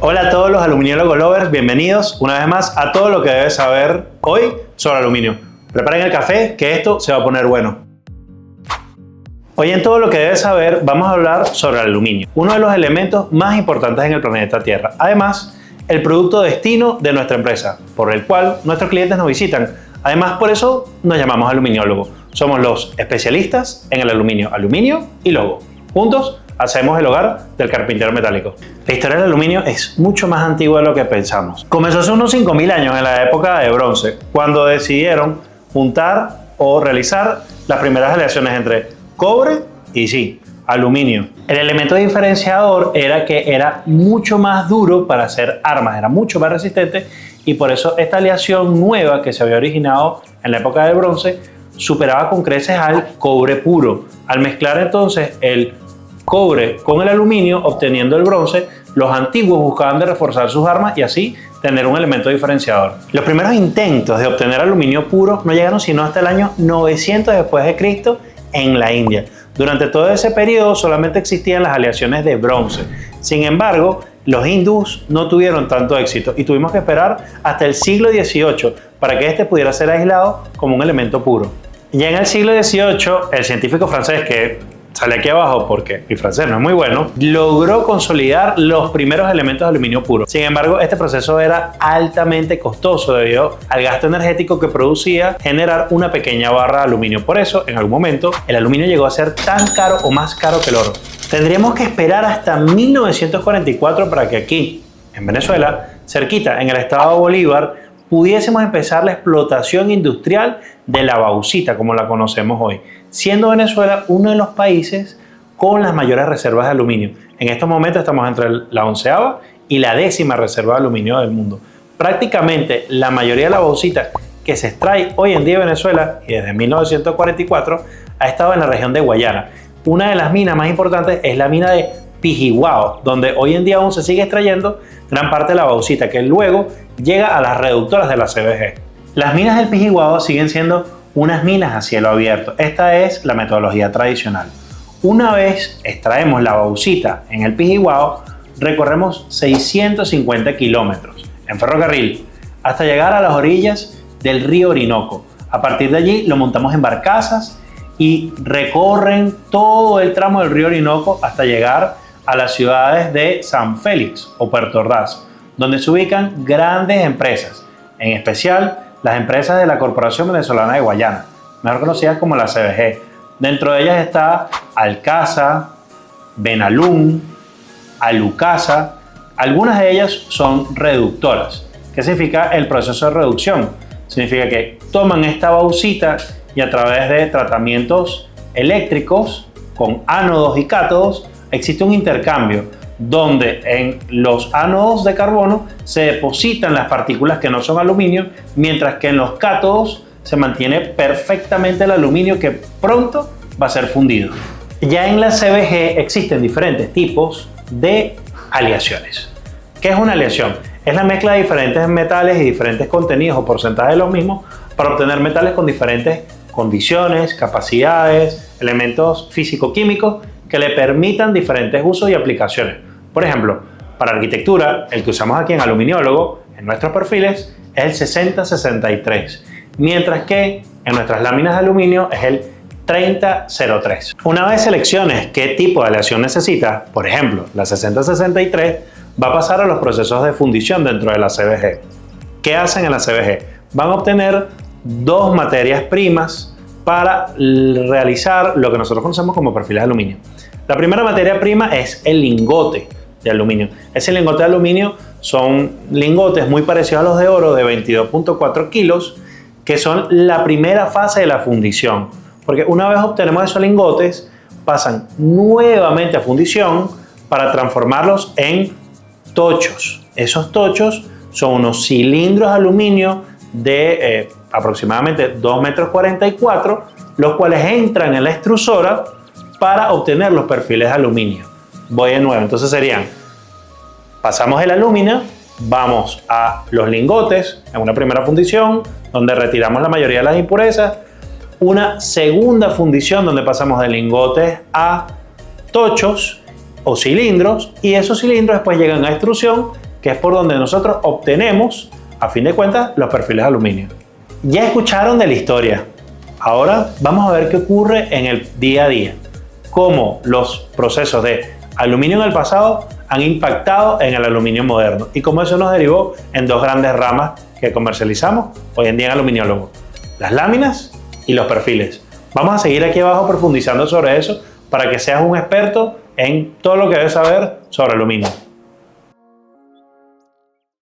Hola a todos los aluminiólogos lovers, bienvenidos una vez más a todo lo que debes saber hoy sobre aluminio. Preparen el café, que esto se va a poner bueno. Hoy en todo lo que debes saber vamos a hablar sobre el aluminio, uno de los elementos más importantes en el planeta Tierra. Además, el producto destino de nuestra empresa, por el cual nuestros clientes nos visitan. Además, por eso nos llamamos aluminiólogos. Somos los especialistas en el aluminio y logo. Juntos hacemos el hogar del carpintero metálico. La historia del aluminio es mucho más antigua de lo que pensamos. Comenzó hace unos 5.000 años en la época de bronce, cuando decidieron juntar o realizar las primeras aleaciones entre cobre y aluminio. El elemento diferenciador era que era mucho más duro para hacer armas, era mucho más resistente, y por eso esta aleación nueva que se había originado en la época del bronce superaba con creces al cobre puro. Al mezclar entonces el cobre con el aluminio, obteniendo el bronce, los antiguos buscaban de reforzar sus armas y así tener un elemento diferenciador. Los primeros intentos de obtener aluminio puro no llegaron sino hasta el año 900 después de Cristo en la India. Durante todo ese periodo solamente existían las aleaciones de bronce. Sin embargo, los hindús no tuvieron tanto éxito y tuvimos que esperar hasta el siglo XVIII para que este pudiera ser aislado como un elemento puro. Ya en el siglo XVIII, el científico francés, que sale aquí abajo porque mi francés no es muy bueno, logró consolidar los primeros elementos de aluminio puro. Sin embargo, este proceso era altamente costoso debido al gasto energético que producía generar una pequeña barra de aluminio. Por eso, en algún momento, el aluminio llegó a ser tan caro o más caro que el oro. Tendríamos que esperar hasta 1944 para que aquí, en Venezuela, cerquita, en el estado de Bolívar, pudiésemos empezar la explotación industrial de la bauxita, como la conocemos hoy, siendo Venezuela uno de los países con las mayores reservas de aluminio. En estos momentos estamos entre la 11ª y la 10ª reserva de aluminio del mundo. Prácticamente la mayoría de la bauxita que se extrae hoy en día en Venezuela, y desde 1944, ha estado en la región de Guayana. Una de las minas más importantes es la mina de Pijihuao, donde hoy en día aún se sigue extrayendo gran parte de la bauxita, que luego llega a las reductoras de la CBG. Las minas del Pijihuao siguen siendo unas minas a cielo abierto. Esta es la metodología tradicional. Una vez extraemos la bauxita en el Pijihuao, recorremos 650 kilómetros en ferrocarril hasta llegar a las orillas del río Orinoco. A partir de allí lo montamos en barcazas y recorren todo el tramo del río Orinoco hasta llegar a las ciudades de San Félix o Puerto Ordaz, donde se ubican grandes empresas, en especial las empresas de la Corporación Venezolana de Guayana, mejor conocidas como la CBG. Dentro de ellas está Alcasa, Benalum, Alucasa. Algunas de ellas son reductoras. ¿Qué significa el proceso de reducción? Significa que toman esta bauxita y a través de tratamientos eléctricos con ánodos y cátodos existe un intercambio donde en los ánodos de carbono se depositan las partículas que no son aluminio, mientras que en los cátodos se mantiene perfectamente el aluminio que pronto va a ser fundido. Ya en la CBG existen diferentes tipos de aleaciones. ¿Qué es una aleación? Es la mezcla de diferentes metales y diferentes contenidos o porcentajes de los mismos para obtener metales con diferentes condiciones, capacidades, elementos físico-químicos que le permitan diferentes usos y aplicaciones. Por ejemplo, para arquitectura, el que usamos aquí en Aluminiólogo, en nuestros perfiles, es el 6063, mientras que en nuestras láminas de aluminio es el 3003. Una vez selecciones qué tipo de aleación necesitas, por ejemplo, la 6063, va a pasar a los procesos de fundición dentro de la CBG. ¿Qué hacen en la CBG? Van a obtener dos materias primas para realizar lo que nosotros conocemos como perfiles de aluminio. La primera materia prima es el lingote de aluminio. Ese lingote de aluminio son lingotes muy parecidos a los de oro de 22.4 kilos, que son la primera fase de la fundición. Porque una vez obtenemos esos lingotes, pasan nuevamente a fundición para transformarlos en tochos. Esos tochos son unos cilindros de aluminio de aproximadamente 2,44 metros, los cuales entran en la extrusora para obtener los perfiles de aluminio. Voy de nuevo, entonces serían, pasamos el aluminio, vamos a los lingotes en una primera fundición donde retiramos la mayoría de las impurezas, una segunda fundición donde pasamos de lingotes a tochos o cilindros, y esos cilindros después llegan a extrusión que es por donde nosotros obtenemos, a fin de cuentas, los perfiles de aluminio. Ya escucharon de la historia. Ahora vamos a ver qué ocurre en el día a día. Cómo los procesos de aluminio en el pasado han impactado en el aluminio moderno y cómo eso nos derivó en dos grandes ramas que comercializamos hoy en día en Aluminiólogo: las láminas y los perfiles. Vamos a seguir aquí abajo profundizando sobre eso para que seas un experto en todo lo que debes saber sobre aluminio.